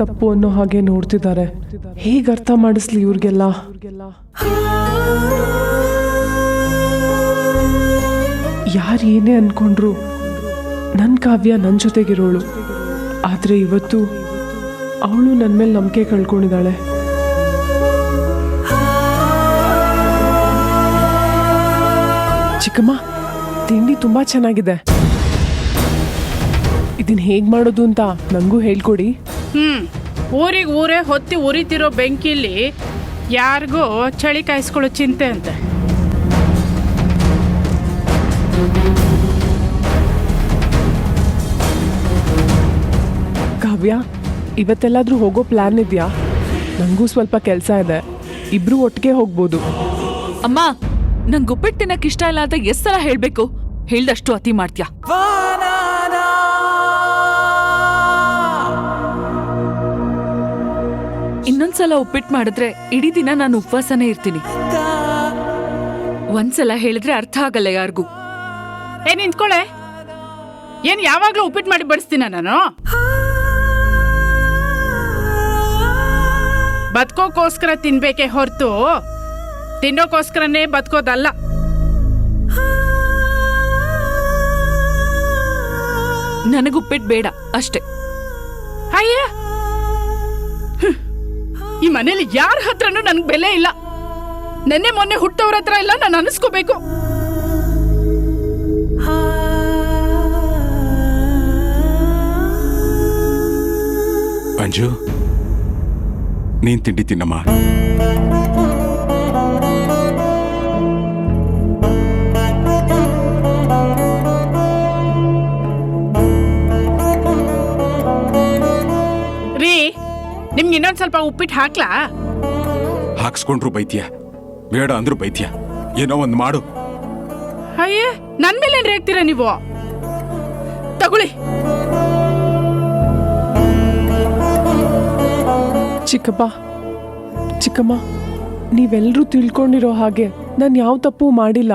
ತಪ್ಪು ಅನ್ನೋ ಹಾಗೆ ನೋಡ್ತಿದ್ದಾರೆ. ಹೇಗೆ ಅರ್ಥ ಮಾಡಿಸ್ಲಿ ಇವ್ರಿಗೆಲ್ಲ? ಯಾರು ಏನೇ ಅನ್ಕೊಂಡ್ರು ನನ್ನ ಕಾವ್ಯ ನನ್ನ ಜೊತೆಗಿರೋಳು. ಆದರೆ ಇವತ್ತು ಅವಳು ನನ್ನ ಮೇಲೆ ನಂಬಿಕೆ ಕಳ್ಕೊಂಡಿದ್ದಾಳೆ. ಚಿಕ್ಕಮ್ಮ, ತಿಂಡಿ ತುಂಬಾ ಚೆನ್ನಾಗಿದೆ. ಇದನ್ನ ಹೇಗ್ ಮಾಡೋದು ಅಂತ ನಂಗೂ ಹೇಳ್ಕೊಡಿ. ಊರಿಗೆ ಊರೇ ಹೊತ್ತಿ ಉರಿತಿರೋ ಬೆಂಕಿಲಿ ಯಾರಿಗೂ ಚಳಿ ಕಾಯಿಸ್ಕೊಳ್ಳೋ ಚಿಂತೆ ಅಂತೆ. ಕಾವ್ಯ, ಇವತ್ತೆಲ್ಲಾದ್ರೂ ಹೋಗೋ ಪ್ಲಾನ್ ಇದೆಯಾ? ನಂಗೂ ಸ್ವಲ್ಪ ಕೆಲಸ ಇದೆ. ಇಬ್ರು ಒಟ್ಟಿಗೆ ಹೋಗ್ಬೋದು. ಅಮ್ಮ, ನಂಗೆ ಉಪ್ಪಿಟ್ಟು ತಿನ್ನಕ್ ಇಷ್ಟ ಇಲ್ಲ ಅಂತ ಎಷ್ಟ್ ಸಲ ಹೇಳ್ಬೇಕು? ಹೇಳ್ದಷ್ಟು ಅತಿ ಮಾಡ್ತ್ಯಾ. ಇನ್ನೊಂದ್ಸಲ ಉಪ್ಪಿಟ್ಟು ಮಾಡಿದ್ರೆ ಇಡೀ ದಿನ ನಾನು ಉಪವಾಸನೇ ಇರ್ತೀನಿ. ಒಂದ್ಸಲ ಹೇಳಿದ್ರೆ ಅರ್ಥ ಆಗಲ್ಲ ಯಾರಿಗೂ. ನಿಂತ್ಕೊಳೆ. ಏನ್ ಯಾವಾಗ್ಲೂ ಉಪ್ಪಿಟ್ಟು ಮಾಡಿ ಬಡಿಸ್ತೀನ ನಾನು? ಬದುಕೋಕೋಸ್ಕರ ತಿನ್ಬೇಕೆ ಹೊರತು ತಿನ್ನೋಕೋಸ್ಕರನೇ ಬದುಕೋದಲ್ಲ. ನನಗುಪ್ಪಿಟ್ಟು ಬೇಡ ಅಷ್ಟೇ. ಅಯ್ಯ, ಈ ಮನೇಲಿ ಯಾರ ಹತ್ರನೂ ನನ್ಗೆ ಬೆಲೆ ಇಲ್ಲ. ನೆನ್ನೆ ಮೊನ್ನೆ ಹುಟ್ಟವ್ರ ಹತ್ರ ಎಲ್ಲ ನಾನು ಅನಿಸ್ಕೋಬೇಕು. ಅಂಜು, ನೀನ್ ತಿಂಡಿ ತಿನ್ನಮ್ಮ. ರೀ, ನಿಮ್ಗೆ ಇನ್ನೊಂದ್ ಸ್ವಲ್ಪ ಉಪ್ಪಿಟ್ಟು ಹಾಕ್ಲಾ? ಹಾಕ್ಸ್ಕೊಂಡ್ರು ಬೈತ್ಯ, ಬೇಡ ಅಂದ್ರು ಬೈತ್ಯ. ಏನೋ ಒಂದ್ ಮಾಡು. ಅಯ್ಯೇ, ನನ್ ಮೇಲೆ ರೇಗ್ತೀರಾ ನೀವು? ತಗೊಳ್ಳಿ. ಚಿಕ್ಕಮ್ಮ, ನೀವೆಲ್ಲರೂ ತಿಳ್ಕೊಂಡಿರೋ ಹಾಗೆ ನಾನು ಯಾವ ತಪ್ಪು ಮಾಡಿಲ್ಲ.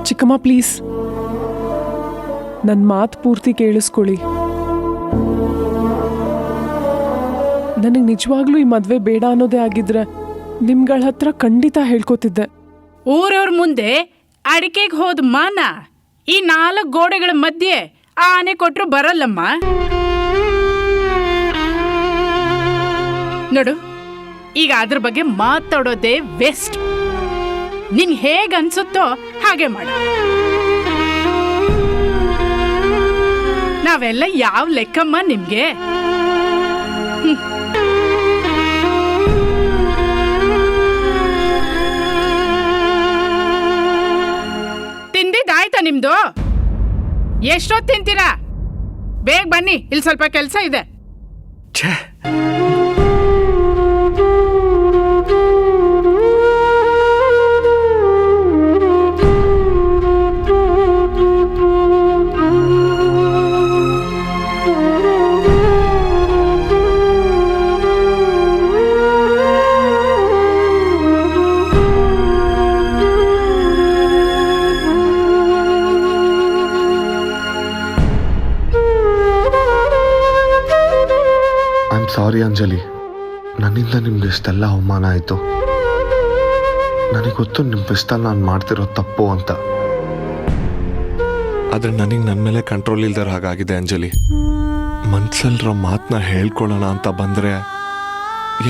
ಚಿಕ್ಕಮ್ಮ, ಪ್ಲೀಸ್ ನನ್ನ ಮಾತು ಪೂರ್ತಿ ಕೇಳಿಸ್ಕೊಳ್ಳಿ. ನನಗೆ ನಿಜವಾಗ್ಲೂ ಈ ಮದ್ವೆ ಬೇಡ ಅನ್ನೋದೇ ಆಗಿದ್ರೆ ನಿಮ್ಗಳ ಹತ್ರ ಖಂಡಿತ ಹೇಳ್ಕೊತಿದ್ದೆ. ಊರವ್ರ ಮುಂದೆ ಅಡಿಕೆಗೆ ಹೋದ ಮಾನ ಈ 4 ಗೋಡೆಗಳ ಮಧ್ಯೆ ಆನೆ ಕೊಟ್ರು ಬರಲ್ಲಮ್ಮ. ನೋಡು, ಈಗ ಅದ್ರ ಬಗ್ಗೆ ಮಾತಾಡೋದೇ ವೇಸ್ಟ್. ನಿನ್ ಹೇಗ್ ಅನ್ಸುತ್ತೋ ಹಾಗೆ ಮಾಡು. ನಾವೆಲ್ಲ ಯಾವ ಲೆಕ್ಕಮ್ಮ ನಿಮ್ಗೆ? ತಿಂದಿದ್ದಾಯ್ತಾ ನಿಮ್ದು? ಎಷ್ಟೊತ್ತು ತಿಂತೀರಾ? ಬೇಗ ಬನ್ನಿ, ಇಲ್ಲಿ ಸ್ವಲ್ಪ ಕೆಲಸ ಇದೆ. ಸಾರಿ ಅಂಜಲಿ, ನನ್ನಿಂದ ನಿಮ್ಗೆ ಇಷ್ಟೆಲ್ಲ ಅವಮಾನ ಆಯಿತು. ನನಗೆ ಗೊತ್ತು ನಿಮ್ಮ ಇಷ್ಟಲ್ಲಿ ನಾನು ಮಾಡ್ತಿರೋ ತಪ್ಪು ಅಂತ. ಆದರೆ ನನಗೆ ನನ್ನ ಮೇಲೆ ಕಂಟ್ರೋಲ್ ಇಲ್ದಾರ ಹಾಗಾಗಿದೆ ಅಂಜಲಿ. ಮನ್ಸಲ್ಲಿರೋ ಮಾತನ್ನ ಹೇಳ್ಕೊಳ್ಳೋಣ ಅಂತ ಬಂದರೆ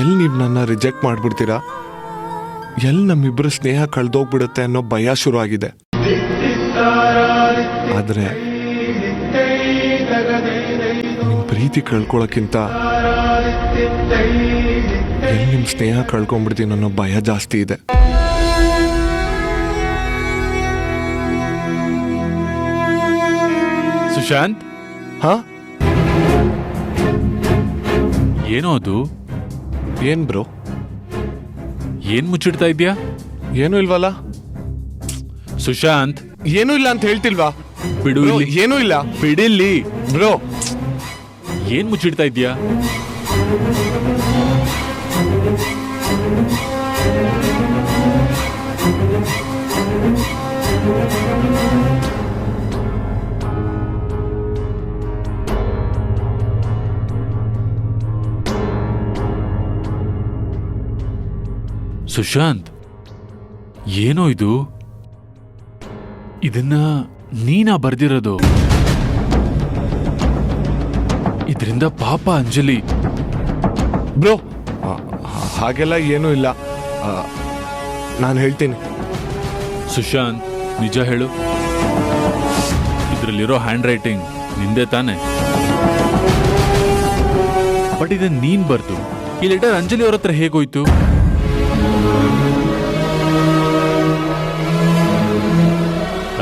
ಎಲ್ಲಿ ನೀವು ನನ್ನ ರಿಜೆಕ್ಟ್ ಮಾಡಿಬಿಡ್ತೀರಾ, ಎಲ್ಲಿ ನಮ್ಮಿಬ್ಬರು ಸ್ನೇಹ ಕಳೆದೋಗ್ಬಿಡುತ್ತೆ ಅನ್ನೋ ಭಯ ಶುರು ಆಗಿದೆ. ಆದರೆ ನಿಮ್ಮ ಪ್ರೀತಿ ಕಳ್ಕೊಳ್ಳೋಕ್ಕಿಂತ ಎಲ್ಲಿ ನಿಮ್ಮ ಸ್ನೇಹ ಕಳ್ಕೊಂಡ್ಬಿಡ್ತೀನಿ ಅನ್ನೋ ಭಯ ಜಾಸ್ತಿ ಇದೆ. ಸುಶಾಂತ್, ಹಾ, ಏನೋ ಅದು? ಏನ್ ಬ್ರೋ? ಏನ್ ಮುಚ್ಚಿಡ್ತಾ ಇದ್ಯಾ? ಏನೂ ಇಲ್ವಲ್ಲ. ಸುಶಾಂತ್, ಏನೂ ಇಲ್ಲ ಅಂತ ಹೇಳ್ತಿಲ್ವಾ? ಬಿಡು. ಏನೂ ಇಲ್ಲ, ಬಿಡಿಲ್ಲಿ ಬ್ರೋ. ಏನ್ ಮುಚ್ಚಿಡ್ತಾ ಇದ್ಯಾ? ಸುಶಾಂತ್, ಏನೋ ಇದು? ಇದನ್ನ ನೀನಾ ಬರ್ದಿರೋದು? ಇದರಿಂದ ಪಾಪ ಅಂಜಲಿ. ಬ್ರೋ, ಹಾಗೆಲ್ಲ ಏನೂ ಇಲ್ಲ. ನಾನು ಹೇಳ್ತೀನಿ. ಸುಶಾಂತ್, ನಿಜ ಹೇಳು, ಇದ್ರಲ್ಲಿರೋ ಹ್ಯಾಂಡ್ ರೈಟಿಂಗ್ ನಿಂದೆ ತಾನೆ? ಬಟ್ ಇದನ್ನ ನೀನ್ ಬರ್ದು ಈ ಲೆಟರ್ ಅಂಜಲಿ ಅವ್ರ ಹತ್ರ ಹೇಗೋಯ್ತು?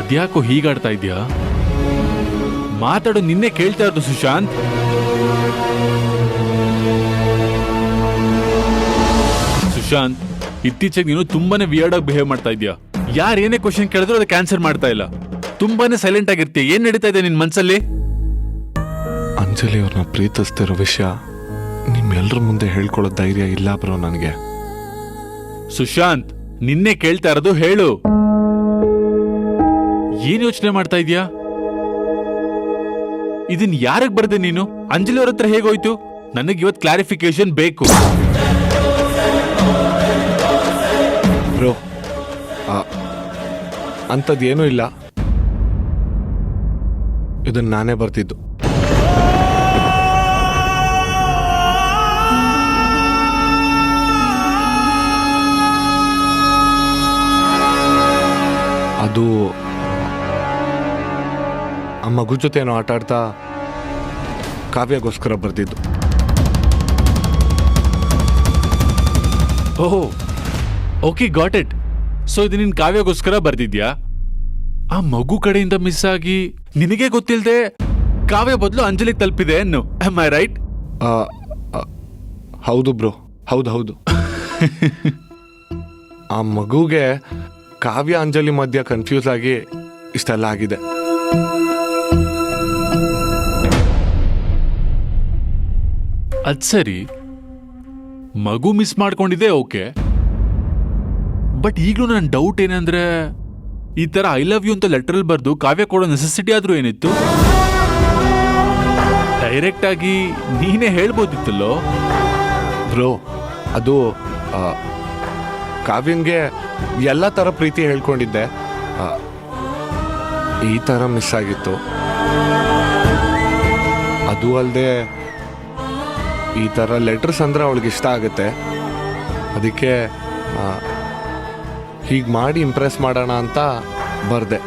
ಅದ್ಯಾಕೋ ಹೀಗಾಡ್ತಾ ಇದ್ಯಾ? ಮಾತಾಡೋ ನಿನ್ನೆ ಕೇಳ್ತಾ ಇರೋದು ಸುಶಾಂತ್. ಸುಶಾಂತ್, ಇತ್ತೀಚೆಗೆ ನೀನು ತುಂಬಾನೇ ವಿಯರ್ಡ್ ಆಗಿ ಬಿಹೇವ್ ಮಾಡ್ತಾ ಇದ್ಯಾ. ಯಾರು ಏನೇ ಕ್ವಶನ್ ಕೇಳಿದ್ರು ಅದಕ್ಕೆ ಆನ್ಸರ್ ಮಾಡ್ತಾ ಇಲ್ಲ. ತುಂಬಾನೇ ಸೈಲೆಂಟ್ ಆಗಿರ್ತೀಯ. ಏನ್ ನಡೀತಾ ಇದೆ ನಿನ್ ಮನ್ಸಲ್ಲಿ? ಅಂಜಲಿ ಅವ್ರನ್ನ ಪ್ರೀತಿಸ್ತಿರೋ ವಿಷಯ ನಿಮ್ಮೆಲ್ಲರ ಮುಂದೆ ಹೇಳ್ಕೊಳ್ಳೋ ಧೈರ್ಯ ಇಲ್ಲ ಬ್ರೋ ನನಗೆ. ಸುಶಾಂತ್, ನಿನ್ನೆ ಕೇಳ್ತಾ ಇರೋದು ಹೇಳು. ಏನ್ ಯೋಚನೆ ಮಾಡ್ತಾ ಇದ್ಯಾ? ಇದನ್ ಯಾರಗ್ ಬರ್ದೆ ನೀನು? ಅಂಜಲಿ ಅವ್ರ ಹತ್ರ ಹೇಗೋಯ್ತು? ನನಗೆ ಇವತ್ತು ಕ್ಲಾರಿಫಿಕೇಶನ್ ಬೇಕು. ಬ್ರೋ, ಅಂಥದ್ದೇನೂ ಇಲ್ಲ. ಇದನ್ನ ನಾನೇ ಬರ್ತಿದ್ದು. ಅದು ಆ ಮಗು ಜೊತೆ ಏನೋ ಆಟ ಆಡ್ತಾ ಕಾವ್ಯಗೋಸ್ಕರ ಬರ್ದಿದ್ದು. ಓಹೋ, ಓಕೆ, ಗಾಟ್ ಇಟ್. ಸೊ ಇದು ನಿನ್ ಕಾವ್ಯಗೋಸ್ಕರ ಬರ್ದಿದ್ಯಾ? ಆ ಮಗು ಕಡೆಯಿಂದ ಮಿಸ್ ಆಗಿ ನಿನಗೆ ಗೊತ್ತಿಲ್ಲದೆ ಕಾವ್ಯ ಬದಲು ಅಂಜಲಿಗೆ ತಲುಪಿದೆ ಅನ್ನು. Am I right? ಹೌದು ಬ್ರೋ, ಹೌದು. ಆ ಮಗುಗೆ ಕಾವ್ಯ ಅಂಜಲಿ ಮಧ್ಯ ಕನ್ಫ್ಯೂಸ್ ಆಗಿ ಇಷ್ಟೆಲ್ಲ ಆಗಿದೆ. ಅದ್ ಸರಿ, ಮಗು ಮಿಸ್ ಮಾಡ್ಕೊಂಡಿದೆ, ಓಕೆ. ಬಟ್ ಈಗಲೂ ನನ್ನ ಡೌಟ್ ಏನಂದ್ರೆ, ಈ ತರ ಐ ಲವ್ ಯು ಅಂತ ಲೆಟರ್ ಬರ್ದು ಕಾವ್ಯ ಕೊಡೋ ನೆಸೆಸಿಟಿ ಆದ್ರೂ ಏನಿತ್ತು? ಡೈರೆಕ್ಟ್ ಆಗಿ ನೀನೇ ಹೇಳ್ಬೋದಿತ್ತಲ್ಲೋ. ಬ್ರೋ, ಅದು ಕಾವ್ಯನ್ಗೆ ಎಲ್ಲ ಥರ ಪ್ರೀತಿ ಹೇಳ್ಕೊಂಡಿದ್ದೆ. ಈ ಥರ ಮಿಸ್ ಆಗಿತ್ತು. ಅದು ಅಲ್ಲದೆ ಈ ಥರ ಲೆಟರ್ಸ್ ಅಂದ್ರೆ ಅವಳಿಗೆ ಇಷ್ಟ ಆಗುತ್ತೆ. ಅದಕ್ಕೆ ಹೀಗೆ ಮಾಡಿ ಇಂಪ್ರೆಸ್ ಮಾಡೋಣ ಅಂತ ಬರ್ದೆ.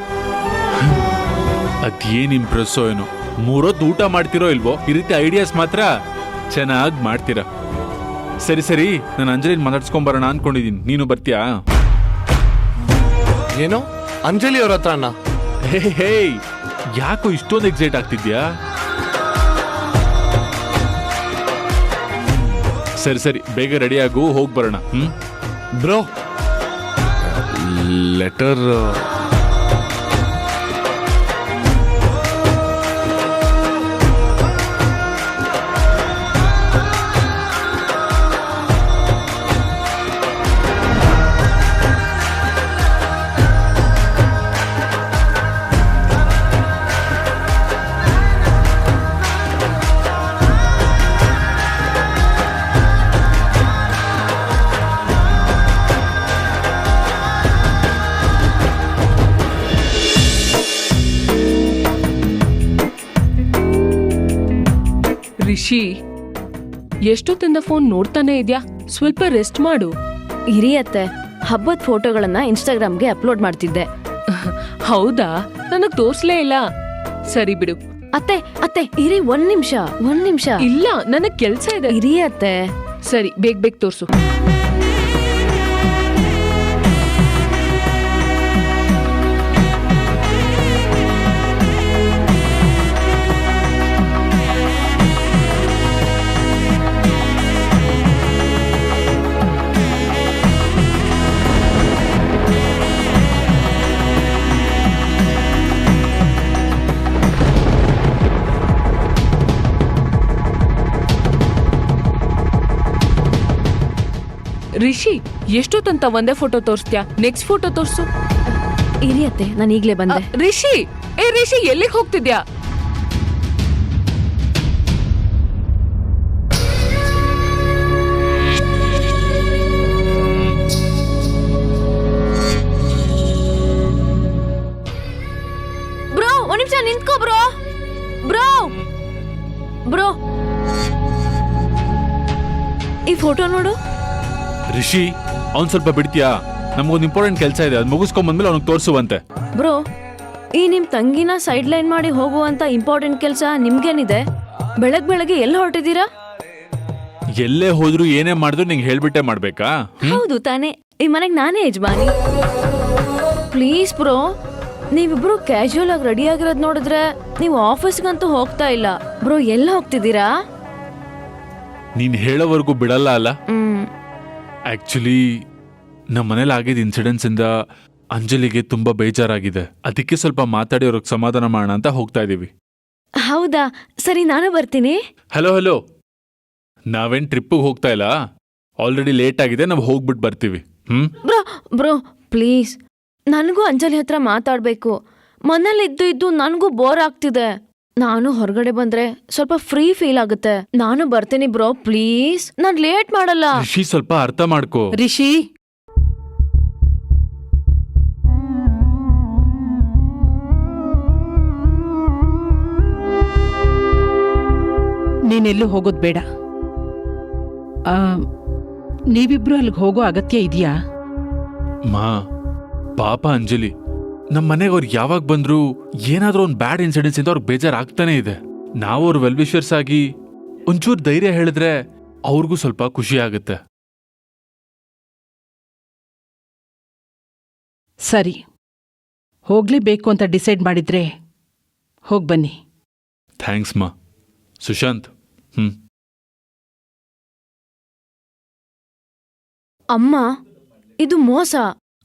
ಅದೇನ್ ಇಂಪ್ರೆಸ್ಸೋ ಏನೋ. 3 ಹೊತ್ತು ಊಟ ಮಾಡ್ತಿರೋ ಇಲ್ವೋ, ಈ ರೀತಿ ಐಡಿಯಾಸ್ ಮಾತ್ರ ಚೆನ್ನಾಗಿ ಮಾಡ್ತೀರಾ. ಸರಿ, ನಾನು ಅಂಜಲಿನ ಮಾತಾಡ್ಸ್ಕೊಂಬರೋಣ ಅನ್ಕೊಂಡಿದ್ದೀನಿ. ನೀನು ಬರ್ತೀಯಾ? ಏನೋ ಅಂಜಲಿ ಅವ್ರ ಹತ್ರನ? ಹೇ, ಯಾಕೋ ಇಷ್ಟೊಂದು ಎಕ್ಸೈಟ್ ಆಗ್ತಿದ್ಯಾ? ಸರಿ, ಬೇಗ ರೆಡಿ ಆಗು, ಹೋಗಿ ಬರೋಣ. ಬ್ರೋ, ಲೆಟರ್ ರಿಷಿ, ಎಷ್ಟೊತ್ತಿಂದ ಫೋನ್ ನೋಡ್ತಾನೆ ಇದ್ಯಾ? ಸ್ವಲ್ಪ ರೆಸ್ಟ್ ಮಾಡು. ಹಿರಿಯತ್ತೆ, ಹಬ್ಬದ ಫೋಟೋಗಳನ್ನ ಇನ್ಸ್ಟಾಗ್ರಾಮ್ಗೆ ಅಪ್ಲೋಡ್ ಮಾಡ್ತಿದ್ದೆ. ಹೌದಾ? ನನಗ್ ತೋರ್ಸ್ಲೇ ಇಲ್ಲ. ಸರಿ ಬಿಡು. ಅತ್ತೆ ಅತ್ತೆ ಇರಿ, ಒಂದ್ ನಿಮಿಷ. ಇಲ್ಲ, ನನಗ್ ಕೆಲ್ಸ ಇದೆ. ಹಿರಿಯತ್ತೆ. ಸರಿ, ಬೇಗ ತೋರ್ಸು. ರಿಷಿ, ಎಷ್ಟೊತ್ತಂತ ಒಂದೇ ಫೋಟೋ ತೋರಿಸ್ತ್ಯಾ? ನೆಕ್ಸ್ಟ್ ಫೋಟೋ ತೋರ್ಸು. ಹಿರಿಯತ್ತೆ, ನಾನು ಈಗ್ಲೇ ಬಂದೆ. ರಿಷಿ, ರಿಷಿ, ಎಲ್ಲಿಗೆ ಹೋಗ್ತಿದ್ಯಾ? ಫೋಟೋ ನೋಡು. ರಿಷಿ ಅವ್ನ್ ಸ್ವಲ್ಪ ಬಿಡ್ತೀಯಾ? ನಮ್ಗೊಂದು ಇಂಪಾರ್ಟೆಂಟ್ ಕೆಲಸ ಇದೆ, ಅದು ಮುಗಿಸ್ಕೊಂಬಂದ್ಮೇಲೆ ಅವ್ನಿಗೆ ತೋರಿಸುವಂತೆ. ಬ್ರೋ, ಈ ನಿಮ್ ತಂಗಿನ ಸೈಡ್ ಲೈನ್ ಮಾಡಿ ಹೋಗುವಂತ ಇಂಪಾರ್ಟೆಂಟ್ ಕೆಲಸ ನಿಮ್ಗೇನಿದೆ? ಬೆಳಗ್ಗೆ ಎಲ್ಲಿ ಹೊರಟಿದ್ದೀರಾ? ಎಲ್ಲೇ ಹೋದ್ರು ಏನೇ ಮಾಡಿದ್ರು ನಿಂಗೆ ಹೇಳ್ಬಿಟ್ಟೆ ಮಾಡ್ಬೇಕಾ? ಹೌದು ತಾನೇ, ಈ ಮನೆಗ್ ನಾನೇ ಯಜಮಾನಿ. ಪ್ಲೀಸ್ ಬ್ರೋ, ನೀವಿಬ್ರು ಕ್ಯಾಶುಯಲ್ ಆಗಿ ರೆಡಿ ಆಗಿರೋದ್ ನೋಡಿದ್ರೆ ನೀವು ಆಫೀಸ್ಗಂತೂ ಹೋಗ್ತಾ ಇಲ್ಲ. ಬ್ರೋ, ಎಲ್ಲ ಹೋಗ್ತಿದ್ದೀರಾ? ನೀನ್ ಹೇಳೋವರೆಗೂ ಬಿಡಲ್ಲ ಅಲ್ಲ. ಆಕ್ಚುಲಿ ನಮ್ಮ ಮನೇಲಿ ಆಗಿದ್ದ ಇನ್ಸಿಡೆಂಟ್ಸ್ ಇಂದ ಅಂಜಲಿಗೆ ತುಂಬಾ ಬೇಜಾರಾಗಿದೆ. ಅದಕ್ಕೆ ಸ್ವಲ್ಪ ಮಾತಾಡಿ ಅವ್ರಿಗೆ ಸಮಾಧಾನ ಮಾಡೋಣ ಅಂತ ಹೋಗ್ತಾ ಇದೀವಿ. ಹೌದಾ, ಸರಿ, ನಾನು ಬರ್ತೀನಿ. ಹಲೋ, ನಾವೇನ್ ಟ್ರಿಪ್ಪಿಗೆ ಹೋಗ್ತಾ ಇಲ್ಲ, ಆಲ್ರೆಡಿ ಲೇಟ್ ಆಗಿದೆ, ನಾವು ಹೋಗ್ಬಿಟ್ಟು ಬರ್ತೀವಿ. ಬ್ರೋ ಪ್ಲೀಸ್, ನನಗೂ ಅಂಜಲಿ ಹತ್ರ ಮಾತಾಡ್ಬೇಕು. ಮನೇಲಿ ಇದ್ದು ನನಗೂ ಬೋರ್ ಆಗ್ತಿದೆ. ನಾನು ಹೊರಗಡೆ ಬಂದ್ರೆ ಸ್ವಲ್ಪ ಫ್ರೀ ಫೀಲ್ ಆಗುತ್ತೆ. ನಾನು ಬರ್ತೀನಿ ಬ್ರೋ, ಪ್ಲೀಸ್, ನಾನ್ ಲೇಟ್ ಮಾಡಲ್ಲ. ರಿಷಿ, ಸ್ವಲ್ಪ ಅರ್ಥ ಮಾಡ್ಕೋ. ರಿಷಿ, ನೀನೆಲ್ಲೂ ಹೋಗೋದು ಬೇಡ. ನೀವಿಬ್ರು ಅಲ್ಲಿಗೆ ಹೋಗೋ ಅಗತ್ಯ ಇದೆಯಾ? ಮಾ, ಪಾಪ ಅಂಜಲಿ, ನಮ್ಮ ಮನೆಗೆ ಅವ್ರು ಯಾವಾಗ ಬಂದ್ರು ಏನಾದ್ರೂ ಒಂದು ಬ್ಯಾಡ್ ಇನ್ಸಿಡೆನ್ಸ್ ಇಂದ ಅವ್ರಿಗೆ ಬೇಜಾರಾಗ್ತಾನೆ ಇದೆ. ನಾವು ಅವ್ರ ವೆಲ್ ವಿಷರ್ಸ್ ಆಗಿ ಒಂಚೂರು ಧೈರ್ಯ ಹೇಳಿದ್ರೆ ಅವ್ರಿಗೂ ಸ್ವಲ್ಪ ಖುಷಿ ಆಗುತ್ತೆ. ಸರಿ, ಹೋಗ್ಲೇಬೇಕು ಅಂತ ಡಿಸೈಡ್ ಮಾಡಿದ್ರೆ ಹೋಗ್ಬನ್ನಿ. ಥ್ಯಾಂಕ್ಸ್ ಮಾ. ಸುಶಾಂತ್, ಅಮ್ಮ, ಇದು ಮೋಸ.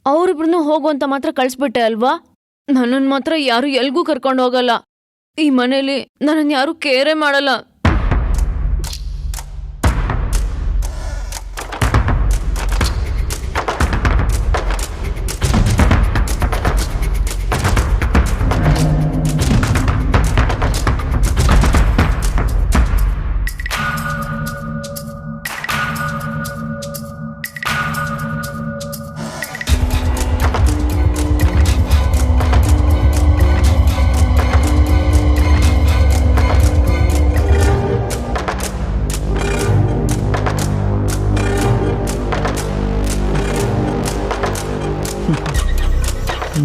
ಅವ್ರಿಬ್ರನ್ನೂ ಹೋಗು ಅಂತ ಮಾತ್ರ ಕಳ್ಸ್ಬಿಟ್ಟೆ ಅಲ್ವಾ? ನನ್ನನ್ ಮಾತ್ರ ಯಾರು ಎಲ್ಗೂ ಕರ್ಕೊಂಡು ಹೋಗಲ್ಲ. ಈ ಮನೇಲಿ ನನ್ನನ್ ಯಾರು ಕೇರೇ ಮಾಡಲ್ಲ.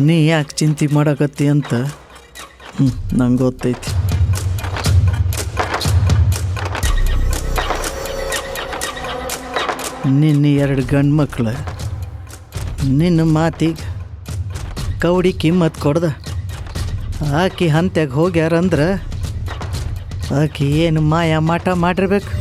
ನೀ ಯಾಕೆ ಚಿಂತೆ ಮಾಡಕತ್ತಿ ಅಂತ ನಂಗೆ ಗೊತ್ತೈತಿ. ನಿನ್ನ 2 ಗಂಡು ಮಕ್ಕಳು ನಿನ್ನ ಮಾತಿಗೆ ಕೌಡಿ ಕಿಮ್ಮತ್ತು ಕೊಡ್ದ ಆಕಿ ಹಂತ್ಯಾಗ ಹೋಗ್ಯಾರಂದ್ರೆ ಆಕಿ ಏನು ಮಾಯ ಮಾಟ ಮಾಡಿರ್ಬೇಕು.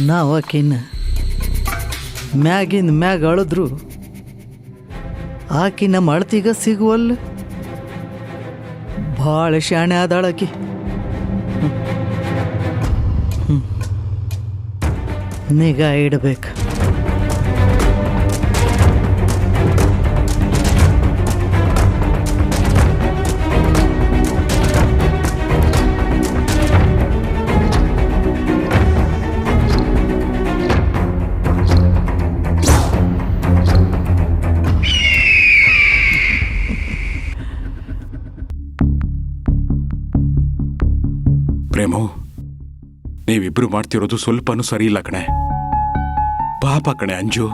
ನಾವು ಆಕಿನ ಮ್ಯಾಗಿಂದ ಮ್ಯಾಗ ಅಳಿದ್ರು ಆಕಿ ನಮ್ಮ ಅಳ್ತಿಗ ಸಿಗುವಲ್ಲ. ಭಾಳ ಶಾಣೆ ಆದಾಳಕಿ. ನಿಗಾ ಇಡಬೇಕು. ಪ್ರೇಮು, ನೀವಿಬ್ರು ಮಾಡ್ತಿರೋದು ಸ್ವಲ್ಪನೂ ಸರಿ ಇಲ್ಲ ಕಣೆ. ಪಾಪ ಕಣೆ ಅಂಜು.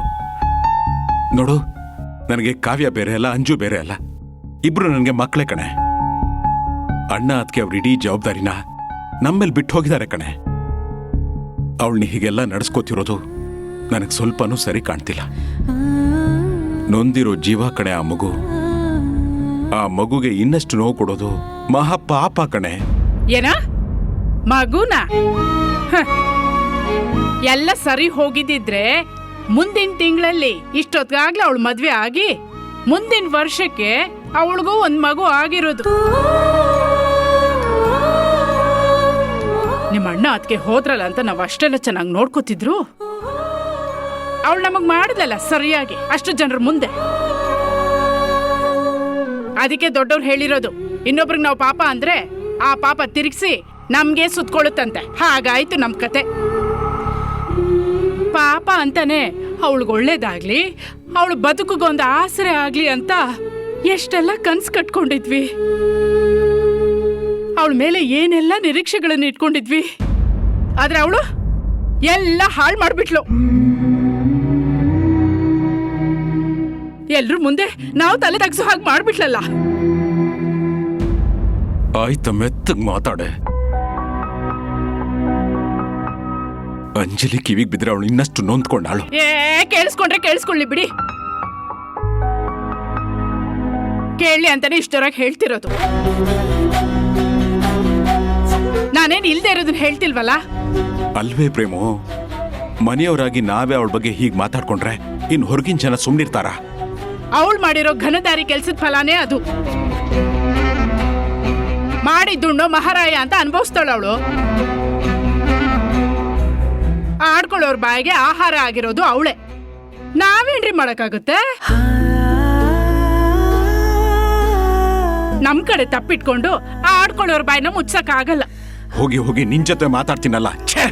ನೋಡು, ನನಗೆ ಕಾವ್ಯ ಬೇರೆ ಅಲ್ಲ, ಅಂಜು ಬೇರೆ ಅಲ್ಲ, ಇಬ್ರು ನನಗೆ ಮಕ್ಕಳೇ ಕಣೆ. ಅಣ್ಣ ಅದಕ್ಕೆ ಅವ್ರ ಇಡೀ ಜವಾಬ್ದಾರಿನ ನಮ್ಮೇಲೆ ಬಿಟ್ಟು ಹೋಗಿದ್ದಾರೆ ಕಣೆ. ಅವಳನ್ನ ಹೀಗೆಲ್ಲ ನಡೆಸ್ಕೋತಿರೋದು ನನಗೆ ಸ್ವಲ್ಪನೂ ಸರಿ ಕಾಣ್ತಿಲ್ಲ. ನೊಂದಿರೋ ಜೀವ ಕಣೆ ಆ ಮಗು. ಆ ಮಗುಗೆ ಇನ್ನಷ್ಟು ನೋವು ಕೊಡೋದು ಮಹಾ ಪಾಪ ಕಣೆ. ಏನ ಮಗುನ? ಎಲ್ಲ ಸರಿ ಹೋಗಿದ್ದಿದ್ರೆ ಮುಂದಿನ ತಿಂಗಳಲ್ಲಿ ಇಷ್ಟೊತ್ತಾಗ್ಲೇ ಅವಳು ಮದ್ವೆ ಆಗಿ ಮುಂದಿನ ವರ್ಷಕ್ಕೆ ಅವಳಿಗೂ ಒಂದ್ ಮಗು ಆಗಿರೋದು. ನಿಮ್ಮ ಅಣ್ಣ ಅದಕ್ಕೆ ಹೋದ್ರಲ್ಲ ಅಂತ ನಾವ್ ಅಷ್ಟೆಲ್ಲ ಚೆನ್ನಾಗಿ ನೋಡ್ಕೋತಿದ್ರು. ಅವಳು ನಮಗ್ ಮಾಡಿದ್ಲಲ್ಲ ಸರಿಯಾಗಿ ಅಷ್ಟು ಜನರ ಮುಂದೆ. ಅದಕ್ಕೆ ದೊಡ್ಡವ್ರು ಹೇಳಿರೋದು, ಇನ್ನೊಬ್ರಿಗೆ ನಾವು ಪಾಪ ಅಂದ್ರೆ ಆ ಪಾಪ ತಿರುಗಿಸಿ ನಮ್ಗೆ ಸುತ್ಕೊಳ್ಳುತ್ತಂತೆ. ಹಾಗಾಯ್ತು ನಮ್ ಕತೆ. ಪಾಪ ಅಂತಾನೆ ಅವಳಿಗೆ ಒಳ್ಳೇದಾಗ್ಲಿ, ಅವಳು ಬದುಕಿಗೊಂದು ಆಸರೆ ಆಗ್ಲಿ ಅಂತ ಎಷ್ಟೆಲ್ಲ ಕನ್ಸು ಕಟ್ಕೊಂಡಿದ್ವಿ. ಅವಳ ಮೇಲೆ ಏನೆಲ್ಲ ನಿರೀಕ್ಷೆಗಳನ್ನ ಇಟ್ಕೊಂಡಿದ್ವಿ. ಆದ್ರೆ ಅವಳು ಎಲ್ಲ ಹಾಳು ಮಾಡ್ಬಿಟ್ಲು. ಎಲ್ರೂ ಮುಂದೆ ನಾವು ತಲೆ ತಗ್ಸೋ ಹಾಗೆ ಮಾಡ್ಬಿಟ್ಲಲ್ಲ. ಆಯ್ತ ಮೆತ್ತಗ್ ಮಾತಾಡೆ. ಅಂಜಲಿ ಕಿವಿಗ್ ಬಿದ್ರೆ ಅವಳು ಇನ್ನಷ್ಟು ನೊಂದ್ಕೊಂಡಾಳು. ಕೇಳಿಸ್ಕೊಂಡ್ರೆ ಕೇಳಿಸ್ಕೊಳ್ಳಿ ಬಿಡಿ. ಕೇಳಿ ಅಂತಾನೆ ಇಷ್ಟರಾಗ ಹೇಳ್ತಿರೋದು. ನಾನೇನ್ ಇಲ್ದೇ ಇರೋದನ್ನ ಹೇಳ್ತಿಲ್ವಲ್ಲ. ಅಲ್ವೇ ಪ್ರೇಮು, ಮನೆಯವರಾಗಿ ನಾವೇ ಅವಳ ಬಗ್ಗೆ ಹೀಗ್ ಮಾತಾಡ್ಕೊಂಡ್ರೆ ಇನ್ ಹೊರಗಿನ ಜನ ಸುಮ್ನಿರ್ತಾರ? ಅವಳು ಮಾಡಿರೋ ಘನದಾರಿ ಕೆಲ್ಸದ ಫಲಾನೇ ಅದು. ಮಾಡಿದ್ದುಣ್ಣೋ ಮಹಾರಾಯ ಅಂತ ಅನುಭವಿಸ್ತಾಳ ಅವಳು. ಆಡ್ಕೊಳ್ಳೋರ್ ಬಾಯಿಗೆ ಆಹಾರ ಆಗಿರೋದು ಅವಳೆ. ನಾವೇನ್ರಿ ಮಾಡಕ್ಕಾಗುತ್ತೆ? ನಮ್ ಕಡೆ ತಪ್ಪಿಟ್ಕೊಂಡು ಆಡ್ಕೊಳ್ಳೋರ್ ಬಾಯಿನ ಮುಚ್ಚಕ್ ಆಗಲ್ಲ. ಹೋಗಿ ಹೋಗಿ ನಿನ್ ಜೊತೆ ಮಾತಾಡ್ತೀನಲ್ಲ. ಛೇ,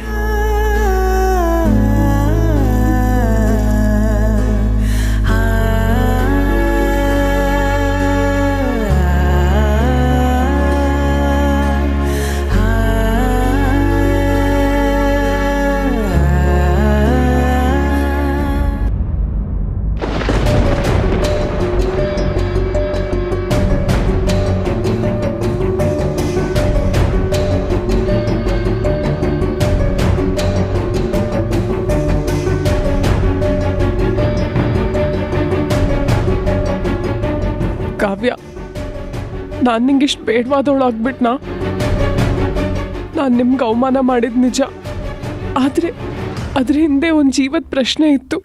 ಕಾವ್ಯ, ನಾನು ನಿಂಗಿಷ್ಟು ಬೇಡವಾದವಳು ಆಗ್ಬಿಟ್ನಾ? ನಾನು ನಿಮ್ಗೆ ಅವಮಾನ ಮಾಡಿದ ನಿಜ, ಆದರೆ ಅದ್ರ ಹಿಂದೆ ಒಂದು ಜೀವದ ಪ್ರಶ್ನೆ ಇತ್ತು.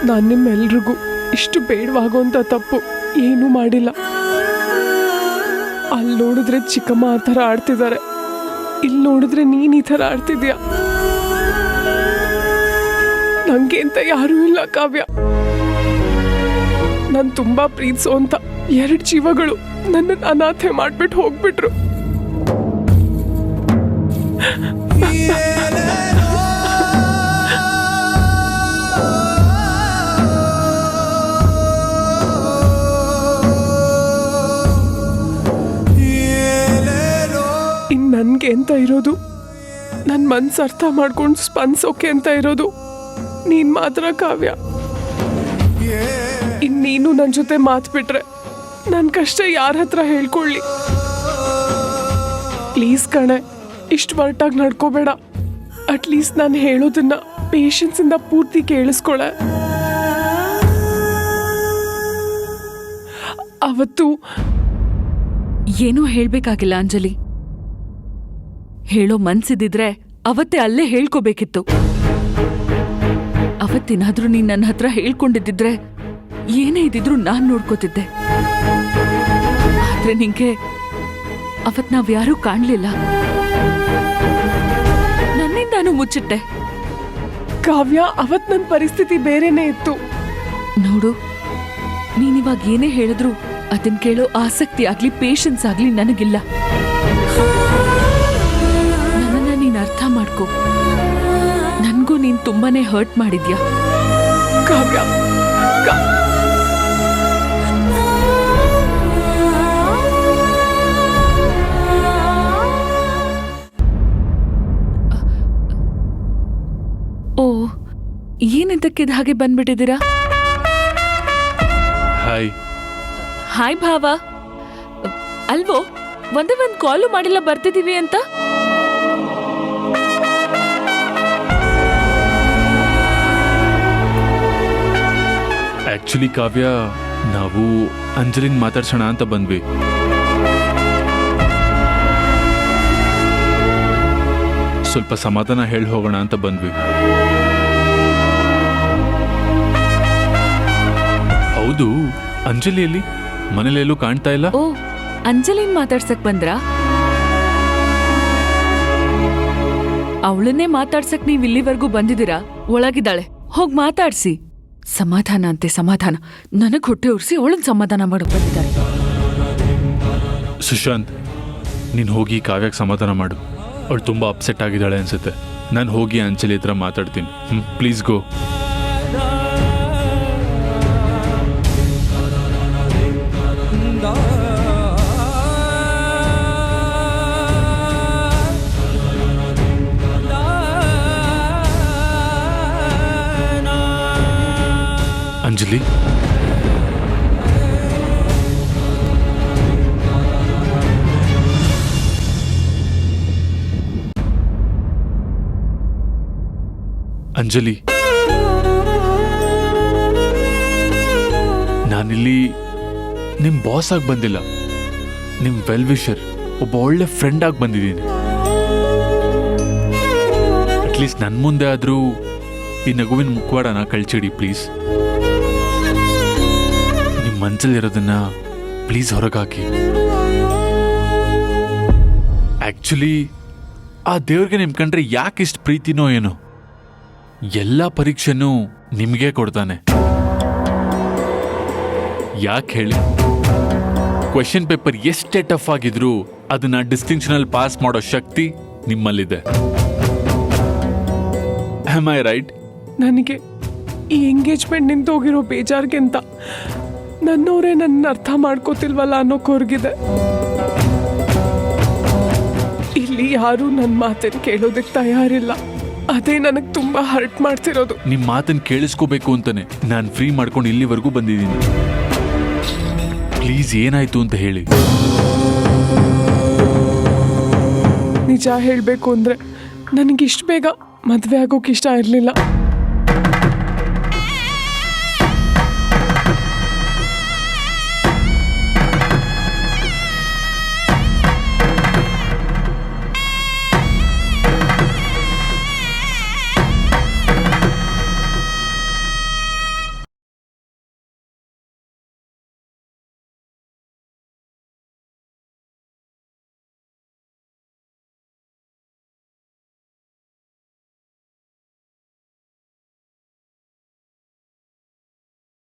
ನಾನು ನಿಮ್ಮೆಲ್ರಿಗೂ ಇಷ್ಟು ಬೇಡವಾಗೋಂಥ ತಪ್ಪು ಏನೂ ಮಾಡಿಲ್ಲ. ಅಲ್ಲಿ ನೋಡಿದ್ರೆ ಚಿಕ್ಕಮ್ಮ ಆ ಥರ ಆಡ್ತಿದ್ದಾರೆ, ಇಲ್ಲಿ ನೋಡಿದ್ರೆ ನೀನು ಈ ಥರ ಆಡ್ತಿದ್ಯಾ. ನನಗೆ ಅಂತ ಯಾರೂ ಇಲ್ಲ ಕಾವ್ಯ. ನಾನು ತುಂಬಾ ಪ್ರೀತಿಸೋ ಅಂತ 2 ಜೀವಗಳು ನನ್ನನ್ನು ಅನಾಥೆ ಮಾಡ್ಬಿಟ್ಟು ಹೋಗ್ಬಿಟ್ರು. ಇನ್ ನನ್ಗೆ ಅಂತ ಇರೋದು, ನನ್ನ ಮನ್ಸು ಅರ್ಥ ಮಾಡ್ಕೊಂಡು ಸ್ಪಂದಿಸೋಕೆ ಅಂತ ಇರೋದು ನೀನ್ ಮಾತ್ರ ಕಾವ್ಯ. ಇನ್ನೀನು ನನ್ನ ಜೊತೆ ಮಾತ್ಬಿಟ್ರೆ ನನ್ನ ಕಷ್ಟ ಯಾರ ಹತ್ರ ಹೇಳ್ಕೊಳ್ಳಿ? ಪ್ಲೀಸ್ ಕಣೆ, ಇಷ್ಟು ವರ್ಟಾಗಿ ನಡ್ಕೋಬೇಡ. ಅಟ್ಲೀಸ್ಟ್ ನಾನು ಹೇಳೋದನ್ನ ಪೇಷನ್ಸಿಂದ ಪೂರ್ತಿ ಕೇಳಿಸ್ಕೊಳೆ. ಅವತ್ತು ಏನೂ ಹೇಳ್ಬೇಕಾಗಿಲ್ಲ ಅಂಜಲಿ. ಹೇಳೋ ಮನ್ಸಿದ್ದಿದ್ರೆ ಅವತ್ತೇ ಅಲ್ಲೇ ಹೇಳ್ಕೋಬೇಕಿತ್ತು. ಅವತ್ತೇನಾದ್ರೂ ನೀನ್ ನನ್ನ ಹತ್ರ ಹೇಳ್ಕೊಂಡಿದ್ದಿದ್ರೆ ಏನೇ ಇದ್ದಿದ್ರು ನಾನ್ ನೋಡ್ಕೋತಿದ್ದೆ. ಆದ್ರೆ ನಿಂಗೆ ಅವತ್ ನಾವ್ಯಾರೂ ಕಾಣ್ಲಿಲ್ಲ. ನನ್ನಿಂದಾನು ಮುಚ್ಚಿಟ್ಟೆ. ಕಾವ್ಯ, ಅವತ್ ನನ್ನ ಪರಿಸ್ಥಿತಿ ಬೇರೆನೇ ಇತ್ತು. ನೋಡು, ನೀನಿವಾಗ ಏನೇ ಹೇಳಿದ್ರು ಅದನ್ ಕೇಳೋ ಆಸಕ್ತಿ ಆಗ್ಲಿ ಪೇಷನ್ಸ್ ಆಗ್ಲಿ ನನಗಿಲ್ಲ. ನನ್ನನ್ನ ನೀನ್ ಅರ್ಥ ಮಾಡ್ಕೋ. ನನ್ಗೂ ನೀನ್ ತುಂಬಾನೇ ಹರ್ಟ್ ಮಾಡಿದ್ಯಾ ಕಾವ್ಯ. ಓ, ಏನಿದ್ದಕ್ಕಿದ ಹಾಗೆ ಬಂದ್ಬಿಟ್ಟಿದ್ದೀರಾ? ಹಾಯ್. ಹಾಯ್ ಭಾವ. ಅಲ್ವೋ, ಒಂದೇ ಒಂದ್ ಕಾಲು ಮಾಡಿಲ್ಲ ಬರ್ತಿದೀವಿ ಅಂತ. ಆಕ್ಚುಲಿ ಕಾವ್ಯ, ನಾವು ಅಂಜಲಿನ್ ಮಾತಾಡ್ಸೋಣ ಅಂತ ಬಂದ್ವಿ. ಸ್ವಲ್ಪ ಸಮಾಧಾನ ಹೇಳಿ ಹೋಗೋಣ ಅಂತ ಬಂದ್ವಿ. ಹೌದು, ಅಂಜಲಿಯಲ್ಲಿ ಮನೇಲೆಲ್ಲೂ ಕಾಣ್ತಾ ಇಲ್ಲ. ಓ, ಅಂಜಲಿನ್ ಮಾತಾಡ್ಸಕ್ ಬಂದ್ರಾ? ಅವಳನ್ನೇ ಮಾತಾಡ್ಸಕ್ ನೀವ್ ಇಲ್ಲಿವರೆಗೂ ಬಂದಿದ್ದೀರಾ? ಒಳಗಿದ್ದಾಳೆ, ಹೋಗ್ ಮಾತಾಡ್ಸಿ. ಸಮಾಧಾನ ಅಂತೆ ಸಮಾಧಾನ. ನನಗ್ ಹೊಟ್ಟೆ ಉರ್ಸಿ ಅವಳನ್ ಸಮಾಧಾನ ಮಾಡಕ್ ಬಂದಿದ್ದಾರೆ. ಸುಶಾಂತ್, ನೀನ್ ಹೋಗಿ ಕಾವ್ಯಕ್ಕೆ ಸಮಾಧಾನ ಮಾಡು. ಅವಳು ತುಂಬಾ ಅಪ್ಸೆಟ್ ಆಗಿದ್ದಾಳೆ ಅನ್ಸುತ್ತೆ. ನಾನು ಹೋಗಿ ಅಂಜಲಿ ಹತ್ರ ಮಾತಾಡ್ತೀನಿ. Please go. ಅಂಜಲಿ, ಅಂಜಲಿ, ನಾನಿಲ್ಲಿ ನಿಮ್ ಬಾಸ್ ಆಗಿ ಬಂದಿಲ್ಲ, ನಿಮ್ ವೆಲ್ ವಿಷರ್, ಒಬ್ಬ ಒಳ್ಳೆ ಫ್ರೆಂಡ್ ಆಗಿ ಬಂದಿದ್ದೀನಿ. ಅಟ್ಲೀಸ್ಟ್ ನನ್ನ ಮುಂದೆ ಆದ್ರೂ ಈ ನಗುವಿನ ಮುಖವಾಡನ ಕಳ್ಚಿಡಿ ಪ್ಲೀಸ್. ನಿಮ್ ಮನ್ಸಲ್ಲಿರೋದನ್ನ ಪ್ಲೀಸ್ ಹೊರಗಾಕಿ. ಆಕ್ಚುಲಿ ಆ ದೇವ್ರಿಗೆ ನಿಮ್ ಕಂಡ್ರೆ ಯಾಕೆ ಇಷ್ಟು ಪ್ರೀತಿನೋ ಏನೋ, ಎಲ್ಲ ಪರೀಕ್ಷೆನೂ ನಿಮ್ಗೆ ಕೊಡ್ತಾನೆ. ಯಾಕೆ ಹೇಳಿ? ಕ್ವೆಶ್ಚನ್ ಪೇಪರ್ ಎಷ್ಟೇ ಟಫ್ ಆಗಿದ್ರು ಅದನ್ನ ಡಿಸ್ಟಿಂಕ್ಷನ್ ಅಲ್ಲಿ ಪಾಸ್ ಮಾಡೋ ಶಕ್ತಿ ನಿಮ್ಮಲ್ಲಿದೆ. Am I right? ನನಗೆ ಈ ಎಂಗೇಜ್ಮೆಂಟ್ ನಿಂತೋಗಿರೋ ಬೇಜಾರ್ಗಿಂತ ನನ್ನವರೇ ನನ್ನ ಅರ್ಥ ಮಾಡ್ಕೋತಿಲ್ವಲ್ಲ ಅನ್ನೋ ಕೊರಗಿದೆ. ಇಲ್ಲಿ ಯಾರೂ ನನ್ನ ಮಾತನ್ನು ಕೇಳೋದಕ್ಕೆ ತಯಾರಿಲ್ಲ. ಅದೇ ನನಗೆ ತುಂಬಾ ಹರ್ಟ್ ಮಾಡ್ತಿರೋದು. ನಿಮ್ ಮಾತನ್ನ ಕೇಳಿಸ್ಕೋಬೇಕು ಅಂತಾನೆ ನಾನು ಫ್ರೀ ಮಾಡ್ಕೊಂಡು ಇಲ್ಲಿವರೆಗೂ ಬಂದಿದ್ದೀನಿ. ಪ್ಲೀಸ್ ಏನಾಯ್ತು ಅಂತ ಹೇಳಿ. ನಿಜ ಹೇಳಬೇಕು ಅಂದ್ರೆ ನನಗಿಷ್ಟು ಬೇಗ ಮದುವೆ ಆಗೋಕೆ ಇಷ್ಟ ಇರಲಿಲ್ಲ.